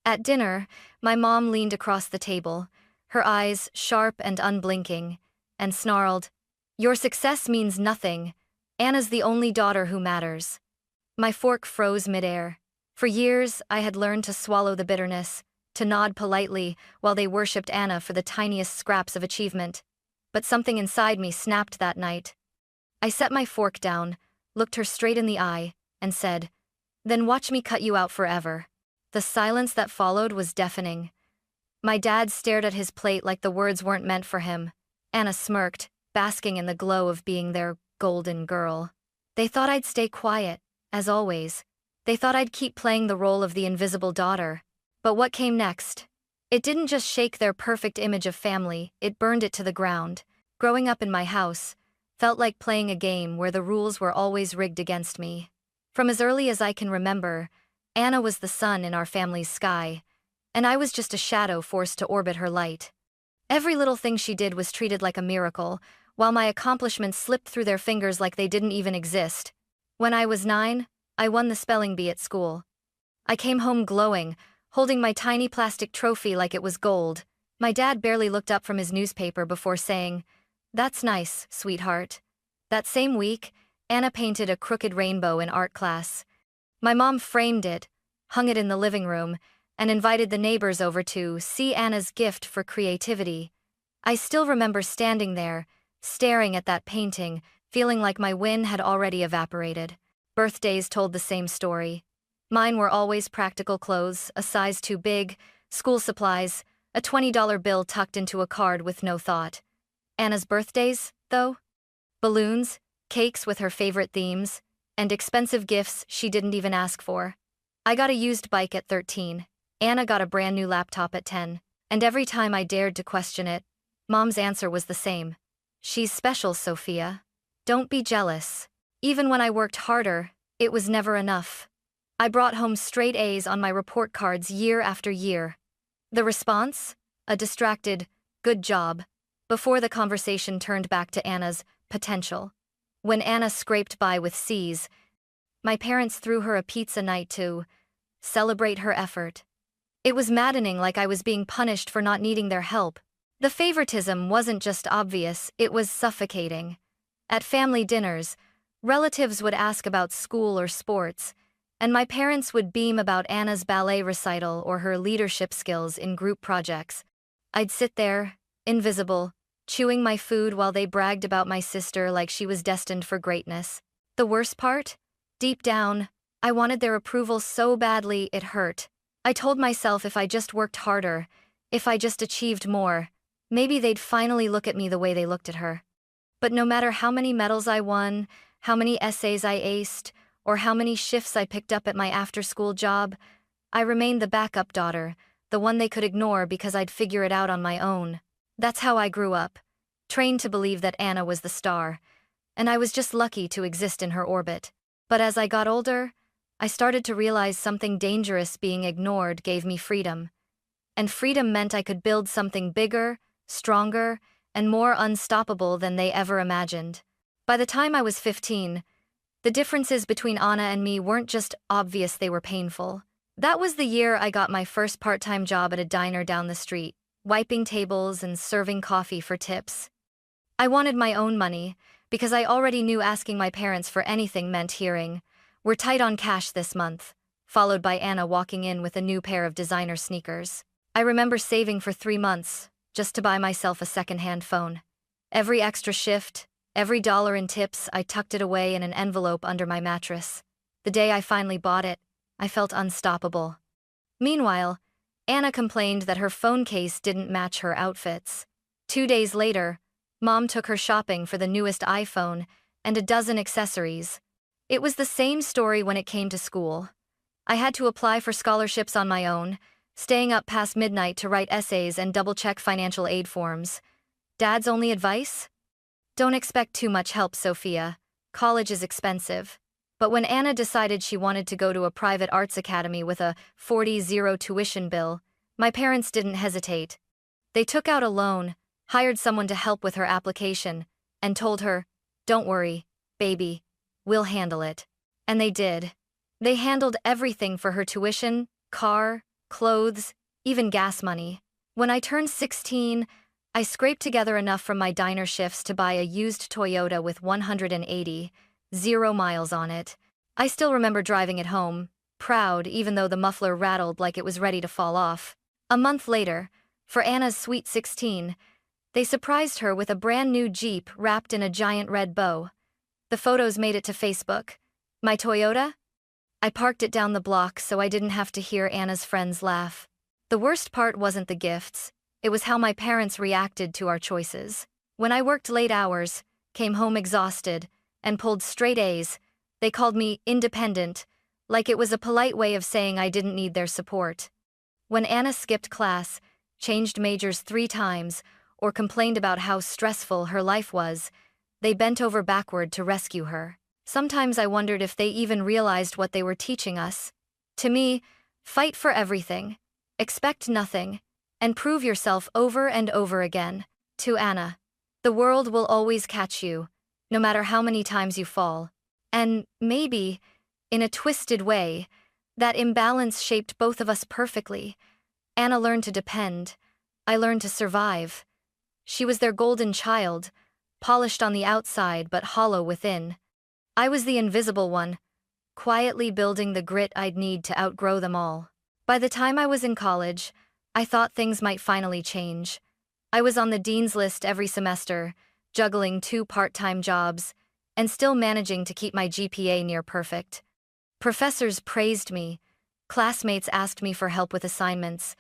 At dinner, my mom leaned across the table, her eyes sharp and unblinking, and snarled, "Your success means nothing. Anna's the only daughter who matters." My fork froze midair. For years, I had learned to swallow the bitterness, to nod politely while they worshipped Anna for the tiniest scraps of achievement. But something inside me snapped that night. I set my fork down, looked her straight in the eye, and said, "Then watch me cut you out forever." The silence that followed was deafening. My dad stared at his plate like the words weren't meant for him. Anna smirked, basking in the glow of being their golden girl. They thought I'd stay quiet, as always. They thought I'd keep playing the role of the invisible daughter. But what came next? It didn't just shake their perfect image of family, it burned it to the ground. Growing up in my house felt like playing a game where the rules were always rigged against me. From as early as I can remember, Anna was the sun in our family's sky, and I was just a shadow forced to orbit her light. Every little thing she did was treated like a miracle, while my accomplishments slipped through their fingers like they didn't even exist. When I was 9, I won the spelling bee at school. I came home glowing, holding my tiny plastic trophy like it was gold. My dad barely looked up from his newspaper before saying, "That's nice, sweetheart." That same week, Anna painted a crooked rainbow in art class. My mom framed it, hung it in the living room, and invited the neighbors over to see Anna's gift for creativity. I still remember standing there, staring at that painting, feeling like my win had already evaporated. Birthdays told the same story. Mine were always practical clothes, a size too big, school supplies, a $20 bill tucked into a card with no thought. Anna's birthdays, though? Balloons, cakes with her favorite themes, and expensive gifts she didn't even ask for. I got a used bike at 13. Anna got a brand new laptop at 10. And every time I dared to question it, Mom's answer was the same. "She's special, Sophia. Don't be jealous." Even when I worked harder, it was never enough. I brought home straight A's on my report cards year after year. The response? A distracted, "Good job," before the conversation turned back to Anna's potential. When Anna scraped by with C's, my parents threw her a pizza night to celebrate her effort. It was maddening, like I was being punished for not needing their help. The favoritism wasn't just obvious, it was suffocating. At family dinners, relatives would ask about school or sports, and my parents would beam about Anna's ballet recital or her leadership skills in group projects. I'd sit there, invisible, chewing my food while they bragged about my sister like she was destined for greatness. The worst part? Deep down, I wanted their approval so badly it hurt. I told myself if I just worked harder, if I just achieved more, maybe they'd finally look at me the way they looked at her. But no matter how many medals I won, how many essays I aced, or how many shifts I picked up at my after-school job, I remained the backup daughter, the one they could ignore because I'd figure it out on my own. That's how I grew up, trained to believe that Anna was the star, and I was just lucky to exist in her orbit. But as I got older, I started to realize something dangerous. Being ignored gave me freedom. And freedom meant I could build something bigger, stronger, and more unstoppable than they ever imagined. By the time I was 15, the differences between Anna and me weren't just obvious, they were painful. That was the year I got my first part-time job at a diner down the street, wiping tables and serving coffee for tips. I wanted my own money, because I already knew asking my parents for anything meant hearing, "We're tight on cash this month," followed by Anna walking in with a new pair of designer sneakers. I remember saving for 3 months, just to buy myself a second-hand phone. Every extra shift, every dollar in tips, I tucked it away in an envelope under my mattress. The day I finally bought it, I felt unstoppable. Meanwhile, Anna complained that her phone case didn't match her outfits. 2 days later, Mom took her shopping for the newest iPhone and a dozen accessories. It was the same story when it came to school. I had to apply for scholarships on my own, staying up past midnight to write essays and double-check financial aid forms. Dad's only advice? Don't expect too much help, Sophia. College is expensive. But when Anna decided she wanted to go to a private arts academy with a $40,000 tuition bill, my parents didn't hesitate. They took out a loan, hired someone to help with her application, and told her, "Don't worry, baby, we'll handle it." And they did. They handled everything for her tuition, car, clothes, even gas money. When I turned 16, I scraped together enough from my diner shifts to buy a used Toyota with 180,000 miles on it. I still remember driving it home, proud even though the muffler rattled like it was ready to fall off. A month later, for Anna's sweet 16, they surprised her with a brand new Jeep wrapped in a giant red bow. The photos made it to Facebook. My Toyota? I parked it down the block so I didn't have to hear Anna's friends laugh. The worst part wasn't the gifts, it was how my parents reacted to our choices. When I worked late hours, came home exhausted, and pulled straight A's, they called me independent, like it was a polite way of saying I didn't need their support. When Anna skipped class, changed majors 3 times, or complained about how stressful her life was, they bent over backward to rescue her. Sometimes I wondered if they even realized what they were teaching us. To me, fight for everything, expect nothing, and prove yourself over and over again. To Anna, the world will always catch you, no matter how many times you fall. And maybe, in a twisted way, that imbalance shaped both of us perfectly. Anna learned to depend. I learned to survive. She was their golden child, polished on the outside but hollow within. I was the invisible one, quietly building the grit I'd need to outgrow them all. By the time I was in college, I thought things might finally change. I was on the dean's list every semester, juggling 2 part-time jobs, and still managing to keep my GPA near perfect. Professors praised me, classmates asked me for help with assignments,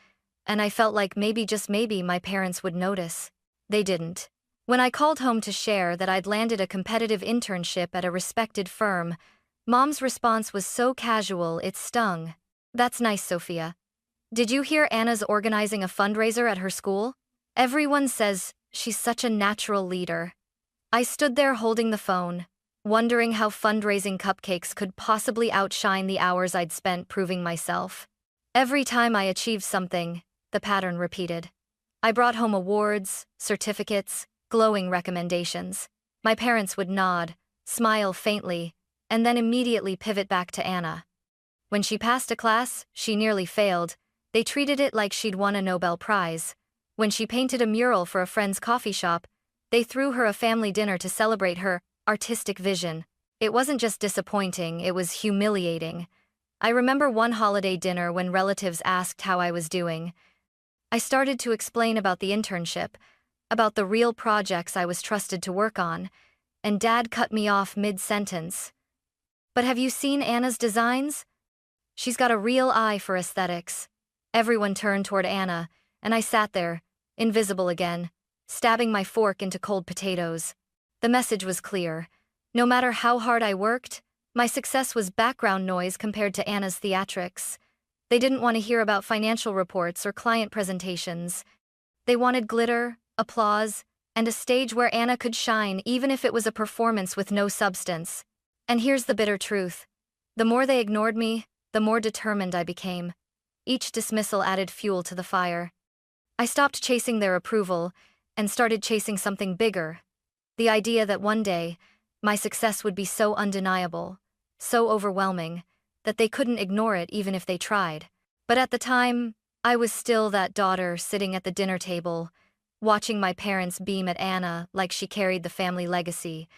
and I felt like maybe, just maybe, my parents would notice. They didn't. When I called home to share that I'd landed a competitive internship at a respected firm, Mom's response was so casual it stung. "That's nice, Sophia. Did you hear Anna's organizing a fundraiser at her school? Everyone says she's such a natural leader." I stood there holding the phone, wondering how fundraising cupcakes could possibly outshine the hours I'd spent proving myself. Every time I achieved something, the pattern repeated. I brought home awards, certificates, glowing recommendations. My parents would nod, smile faintly, and then immediately pivot back to Anna. When she passed a class she nearly failed, they treated it like she'd won a Nobel Prize. When she painted a mural for a friend's coffee shop, they threw her a family dinner to celebrate her artistic vision. It wasn't just disappointing, it was humiliating. I remember one holiday dinner when relatives asked how I was doing. I started to explain about the internship, about the real projects I was trusted to work on, and Dad cut me off mid-sentence. "But have you seen Anna's designs? She's got a real eye for aesthetics." Everyone turned toward Anna, and I sat there, invisible again, stabbing my fork into cold potatoes. The message was clear. No matter how hard I worked, my success was background noise compared to Anna's theatrics. They didn't want to hear about financial reports or client presentations. They wanted glitter, applause, and a stage where Anna could shine even if it was a performance with no substance. And here's the bitter truth. The more they ignored me, the more determined I became. Each dismissal added fuel to the fire. I stopped chasing their approval and started chasing something bigger. The idea that one day, my success would be so undeniable, so overwhelming, that they couldn't ignore it even if they tried. But at the time, I was still that daughter sitting at the dinner table, watching my parents beam at Anna like she carried the family legacy,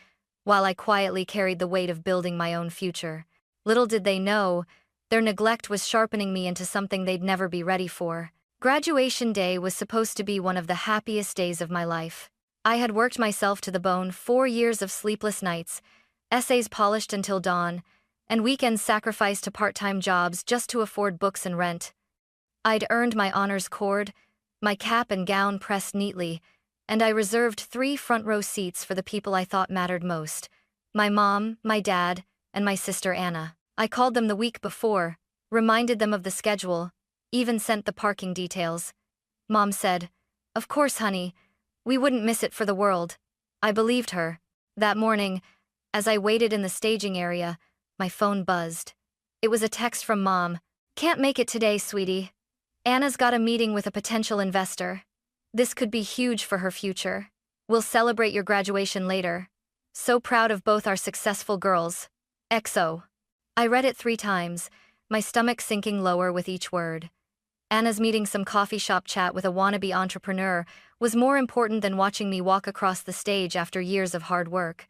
while I quietly carried the weight of building my own future. Little did they know, their neglect was sharpening me into something they'd never be ready for. Graduation day was supposed to be one of the happiest days of my life. I had worked myself to the bone, 4 years of sleepless nights, essays polished until dawn, and weekends sacrificed to part-time jobs just to afford books and rent. I'd earned my honors cord, my cap and gown pressed neatly, and I reserved 3 front-row seats for the people I thought mattered most: my mom, my dad, and my sister Anna. I called them the week before, reminded them of the schedule, even sent the parking details. Mom said, "Of course, honey, we wouldn't miss it for the world." I believed her. That morning, as I waited in the staging area, my phone buzzed. It was a text from Mom. "Can't make it today, sweetie. Anna's got a meeting with a potential investor. This could be huge for her future. We'll celebrate your graduation later. So proud of both our successful girls. XO." I read it 3 times, my stomach sinking lower with each word. Anna's meeting some coffee shop chat with a wannabe entrepreneur was more important than watching me walk across the stage after years of hard work.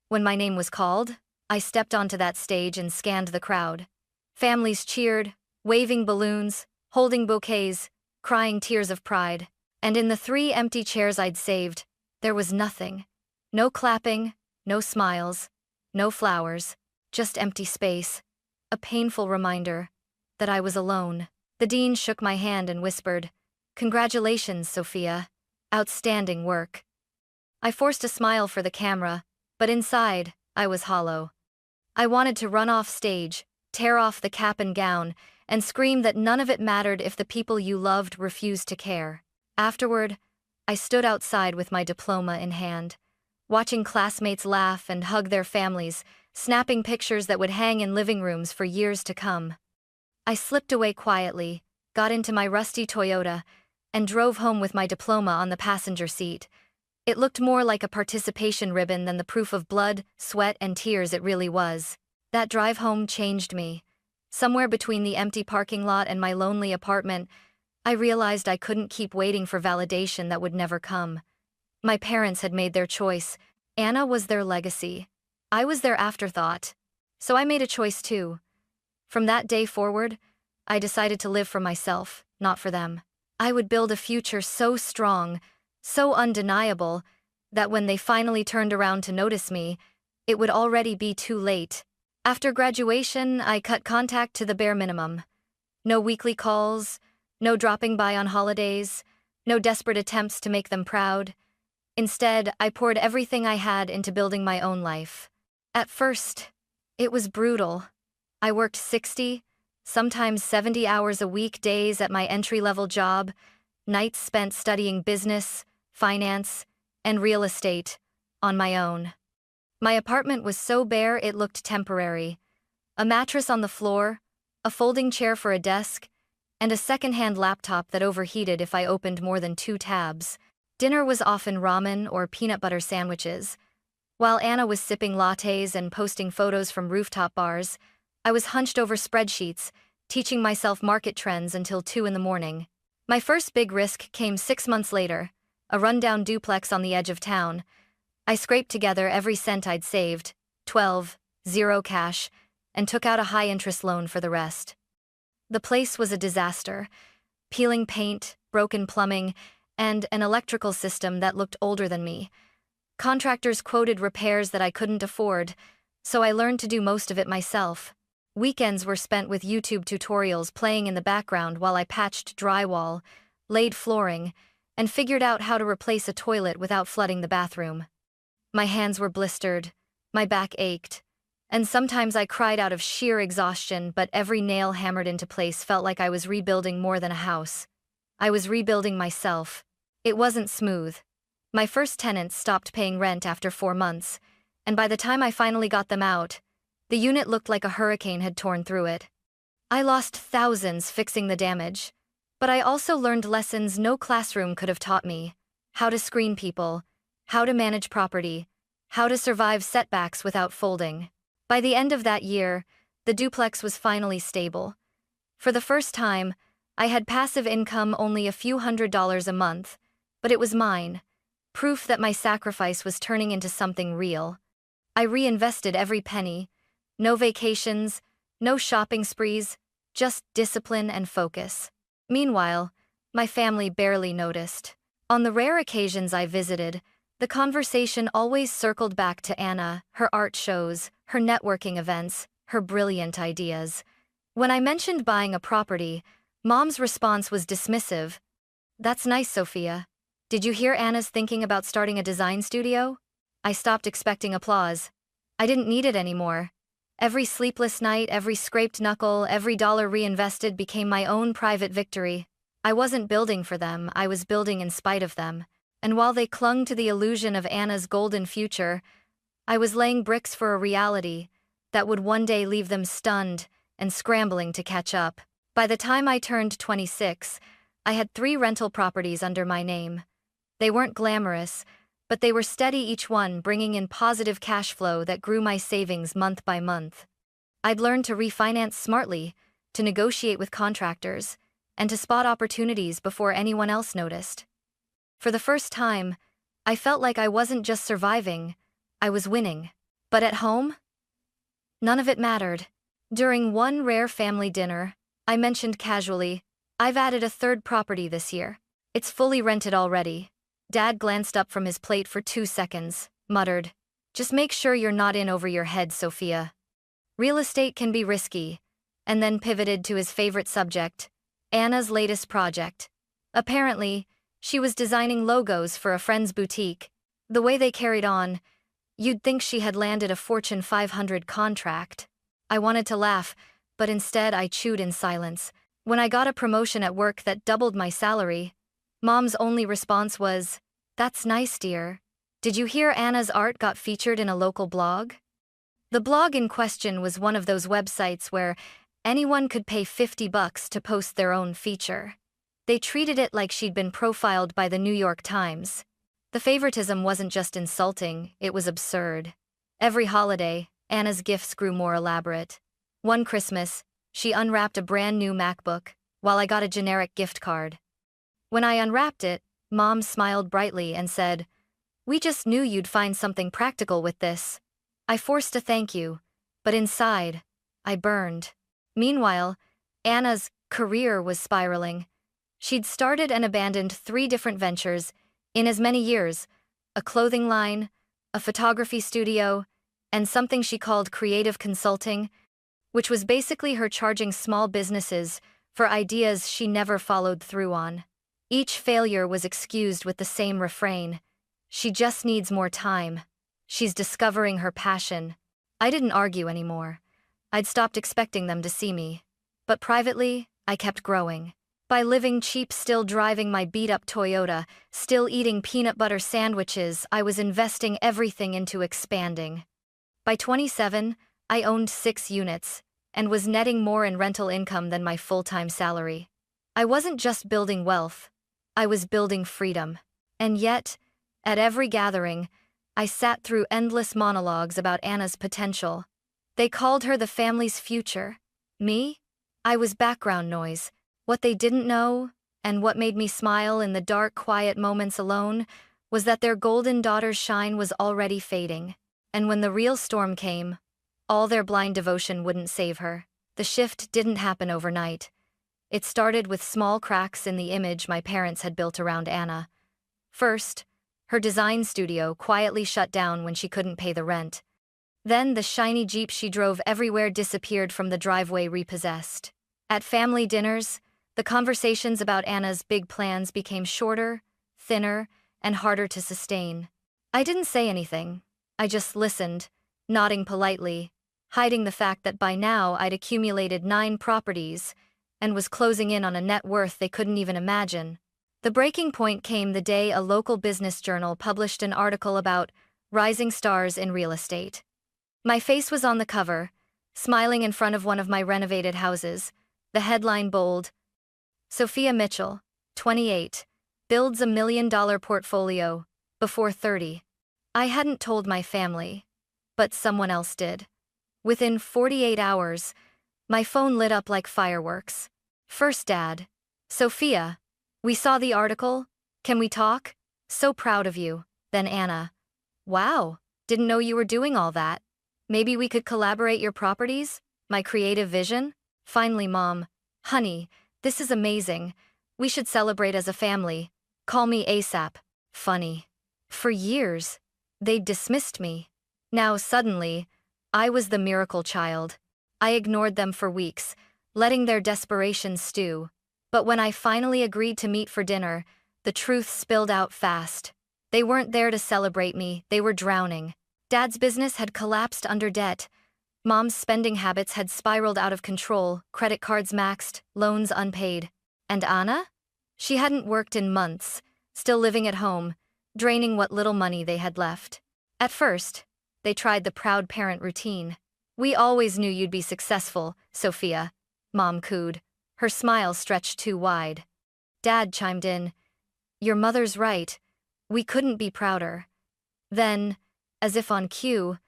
When my name was called, I stepped onto that stage and scanned the crowd. Families cheered, waving balloons, holding bouquets, crying tears of pride. And in the 3 empty chairs I'd saved, there was nothing. No clapping, no smiles, no flowers, just empty space. A painful reminder that I was alone. The dean shook my hand and whispered, "Congratulations, Sophia. Outstanding work." I forced a smile for the camera, but inside, I was hollow. I wanted to run off stage, tear off the cap and gown, and scream that none of it mattered if the people you loved refused to care. Afterward, I stood outside with my diploma in hand, watching classmates laugh and hug their families, snapping pictures that would hang in living rooms for years to come. I slipped away quietly, got into my rusty Toyota, and drove home with my diploma on the passenger seat. It looked more like a participation ribbon than the proof of blood, sweat, and tears it really was. That drive home changed me. Somewhere between the empty parking lot and my lonely apartment, I realized I couldn't keep waiting for validation that would never come. My parents had made their choice. Anna was their legacy. I was their afterthought. So I made a choice too. From that day forward, I decided to live for myself, not for them. I would build a future so strong, so undeniable, that when they finally turned around to notice me, it would already be too late. After graduation, I cut contact to the bare minimum. No weekly calls, no dropping by on holidays, no desperate attempts to make them proud. Instead, I poured everything I had into building my own life. At first, it was brutal. I worked 60, sometimes 70 hours a week, days at my entry-level job, nights spent studying business, finance, and real estate on my own. My apartment was so bare it looked temporary. A mattress on the floor, a folding chair for a desk, and a second-hand laptop that overheated if I opened more than 2 tabs. Dinner was often ramen or peanut butter sandwiches. While Anna was sipping lattes and posting photos from rooftop bars, I was hunched over spreadsheets, teaching myself market trends until 2 in the morning. My first big risk came 6 months later, a rundown duplex on the edge of town. I scraped together every cent I'd saved, 0 cash, and took out a high-interest loan for the rest. The place was a disaster. Peeling paint, broken plumbing, and an electrical system that looked older than me. Contractors quoted repairs that I couldn't afford, so I learned to do most of it myself. Weekends were spent with YouTube tutorials playing in the background while I patched drywall, laid flooring, and figured out how to replace a toilet without flooding the bathroom. My hands were blistered, my back ached, and sometimes I cried out of sheer exhaustion, but every nail hammered into place felt like I was rebuilding more than a house. I was rebuilding myself. It wasn't smooth. My first tenants stopped paying rent after 4 months, and by the time I finally got them out, the unit looked like a hurricane had torn through it. I lost thousands fixing the damage, but I also learned lessons no classroom could have taught me: how to screen people, how to manage property, how to survive setbacks without folding. By the end of that year, the duplex was finally stable. For the first time, I had passive income, only a few $100s a month, but it was mine, proof that my sacrifice was turning into something real. I reinvested every penny. No vacations, no shopping sprees, just discipline and focus. Meanwhile, my family barely noticed. On the rare occasions I visited, the conversation always circled back to Anna, her art shows, her networking events, her brilliant ideas. When I mentioned buying a property, Mom's response was dismissive. "That's nice, Sophia. Did you hear Anna's thinking about starting a design studio?" I stopped expecting applause. I didn't need it anymore. Every sleepless night, every scraped knuckle, every dollar reinvested became my own private victory. I wasn't building for them, I was building in spite of them. And while they clung to the illusion of Anna's golden future, I was laying bricks for a reality that would one day leave them stunned and scrambling to catch up. By the time I turned 26, I had 3 rental properties under my name. They weren't glamorous, but they were steady, each one bringing in positive cash flow that grew my savings month by month. I'd learned to refinance smartly, to negotiate with contractors, and to spot opportunities before anyone else noticed. For the first time, I felt like I wasn't just surviving, I was winning. But at home? None of it mattered. During one rare family dinner, I mentioned casually, "I've added a third property this year. It's fully rented already." Dad glanced up from his plate for 2 seconds, muttered, "Just make sure you're not in over your head, Sophia. Real estate can be risky," and then pivoted to his favorite subject, Anna's latest project. Apparently, she was designing logos for a friend's boutique. The way they carried on, you'd think she had landed a Fortune 500 contract. I wanted to laugh, but instead I chewed in silence. When I got a promotion at work that doubled my salary, Mom's only response was, "That's nice, dear. Did you hear Anna's art got featured in a local blog?" The blog in question was one of those websites where anyone could pay $50 to post their own feature. They treated it like she'd been profiled by the New York Times. The favoritism wasn't just insulting, it was absurd. Every holiday, Anna's gifts grew more elaborate. One Christmas, she unwrapped a brand new MacBook, while I got a generic gift card. When I unwrapped it, Mom smiled brightly and said, "We just knew you'd find something practical with this." I forced a thank you, but inside, I burned. Meanwhile, Anna's career was spiraling. She'd started and abandoned 3 different ventures in as many years: a clothing line, a photography studio, and something she called creative consulting, which was basically her charging small businesses for ideas she never followed through on. Each failure was excused with the same refrain: "She just needs more time. She's discovering her passion." I didn't argue anymore. I'd stopped expecting them to see me. But privately, I kept growing. By living cheap, still driving my beat-up Toyota, still eating peanut butter sandwiches, I was investing everything into expanding. By 27, I owned 6 units, and was netting more in rental income than my full-time salary. I wasn't just building wealth, I was building freedom. And yet, at every gathering, I sat through endless monologues about Anna's potential. They called her the family's future. Me? I was background noise. What they didn't know, and what made me smile in the dark, quiet moments alone, was that their golden daughter's shine was already fading. And when the real storm came, all their blind devotion wouldn't save her. The shift didn't happen overnight. It started with small cracks in the image my parents had built around Anna. First, her design studio quietly shut down when she couldn't pay the rent. Then the shiny Jeep she drove everywhere disappeared from the driveway repossessed. At family dinners, the conversations about Anna's big plans became shorter, thinner, and harder to sustain. I didn't say anything. I just listened, nodding politely, hiding the fact that by now I'd accumulated 9 properties and was closing in on a net worth they couldn't even imagine. The breaking point came the day a local business journal published an article about rising stars in real estate. My face was on the cover, smiling in front of one of my renovated houses, the headline bold: "Sophia Mitchell, 28, builds $1 million portfolio, before 30. I hadn't told my family, but someone else did. Within 48 hours, my phone lit up like fireworks. First Dad: "Sophia, we saw the article. Can we talk? So proud of you." Then Anna: "Wow, didn't know you were doing all that. Maybe we could collaborate your properties? My creative vision?" Finally Mom: "Honey, this is amazing. We should celebrate as a family. Call me ASAP." Funny. For years, they'd dismissed me. Now suddenly, I was the miracle child. I ignored them for weeks, letting their desperation stew. But when I finally agreed to meet for dinner, the truth spilled out fast. They weren't there to celebrate me, they were drowning. Dad's business had collapsed under debt. Mom's spending habits had spiraled out of control, credit cards maxed, loans unpaid. And Anna? She hadn't worked in months, still living at home, draining what little money they had left. At first, they tried the proud parent routine. "We always knew you'd be successful, Sophia," Mom cooed. Her smile stretched too wide. Dad chimed in: "Your mother's right. We couldn't be prouder." Then, as if on cue,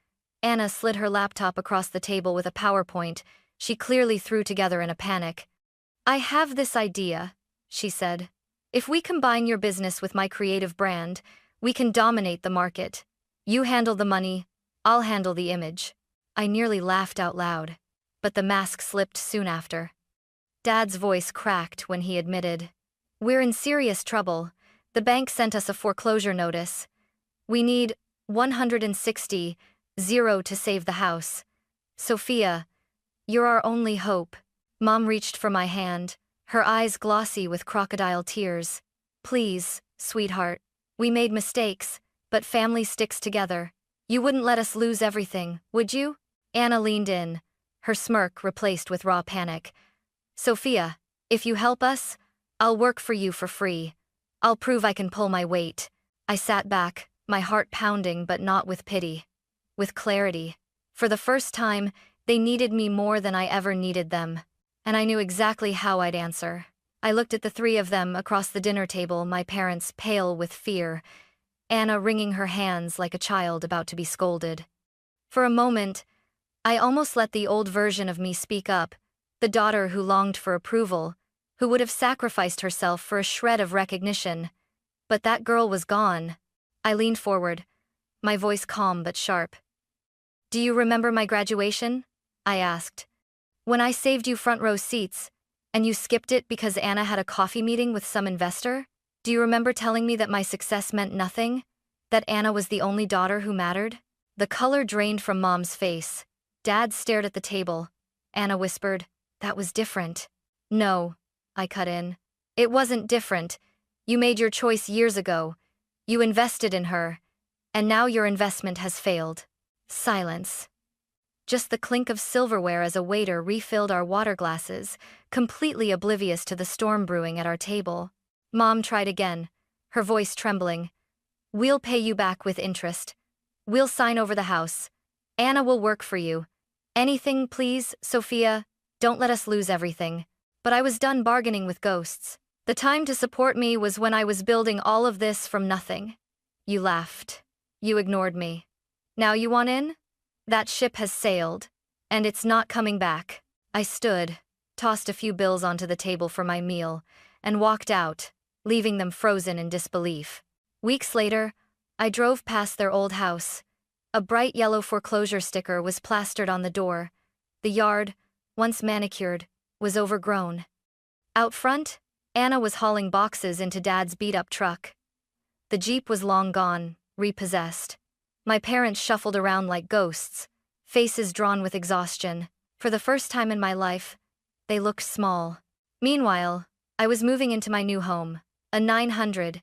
Anna slid her laptop across the table with a PowerPoint she clearly threw together in a panic. I have this idea, she said. If we combine your business with my creative brand, we can dominate the market. You handle the money, I'll handle the image. I nearly laughed out loud, but the mask slipped soon after. Dad's voice cracked when he admitted, "We're in serious trouble. The bank sent us a foreclosure notice. We need 160 to save the house. Sophia, you're our only hope." Mom reached for my hand, her eyes glossy with crocodile tears. "Please, sweetheart. We made mistakes, but family sticks together. You wouldn't let us lose everything, would you?" Anna leaned in, her smirk replaced with raw panic. "Sophia, if you help us, I'll work for you for free. I'll prove I can pull my weight." I sat back, my heart pounding but not with pity. With clarity. For the first time, they needed me more than I ever needed them. And I knew exactly how I'd answer. I looked at the three of them across the dinner table, my parents pale with fear, Anna wringing her hands like a child about to be scolded. For a moment, I almost let the old version of me speak up, the daughter who longed for approval, who would have sacrificed herself for a shred of recognition. But that girl was gone. I leaned forward, my voice calm but sharp. "Do you remember my graduation?" I asked. "When I saved you front row seats, and you skipped it because Anna had a coffee meeting with some investor? Do you remember telling me that my success meant nothing? That Anna was the only daughter who mattered?" The color drained from Mom's face. Dad stared at the table. Anna whispered, "That was different." "No," I cut in. "It wasn't different. You made your choice years ago. You invested in her. And now your investment has failed." Silence. Just the clink of silverware as a waiter refilled our water glasses, completely oblivious to the storm brewing at our table. Mom tried again, her voice trembling. "We'll pay you back with interest. We'll sign over the house. Anna will work for you. Anything, please, Sophia. Don't let us lose everything." But I was done bargaining with ghosts. The time to support me was when I was building all of this from nothing. You laughed. You ignored me. Now you want in? That ship has sailed, and it's not coming back. I stood, tossed a few bills onto the table for my meal, and walked out, leaving them frozen in disbelief. Weeks later, I drove past their old house. A bright yellow foreclosure sticker was plastered on the door. The yard, once manicured, was overgrown. Out front, Anna was hauling boxes into Dad's beat-up truck. The Jeep was long gone, repossessed. My parents shuffled around like ghosts, faces drawn with exhaustion. For the first time in my life, they looked small. Meanwhile, I was moving into my new home, a 900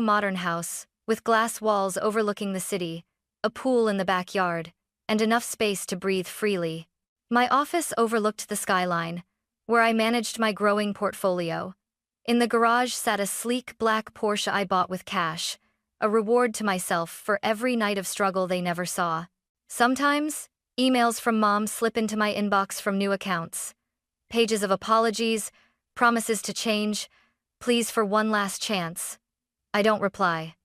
modern house, with glass walls overlooking the city, a pool in the backyard, and enough space to breathe freely. My office overlooked the skyline, where I managed my growing portfolio. In the garage sat a sleek black Porsche I bought with cash, a reward to myself for every night of struggle they never saw. Sometimes, emails from Mom slip into my inbox from new accounts. Pages of apologies, promises to change, pleas for one last chance. I don't reply.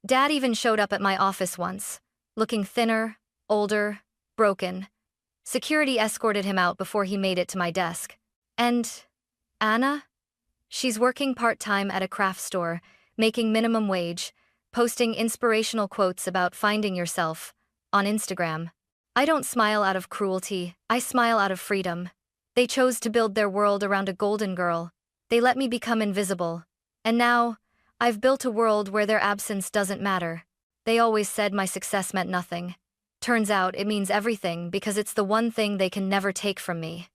Dad even showed up at my office once, looking thinner, older, broken. Security escorted him out before he made it to my desk. And Anna? She's working part-time at a craft store, making minimum wage, posting inspirational quotes about finding yourself on Instagram. I don't smile out of cruelty, I smile out of freedom. They chose to build their world around a golden girl. They let me become invisible. And now, I've built a world where their absence doesn't matter. They always said my success meant nothing. Turns out it means everything because it's the one thing they can never take from me.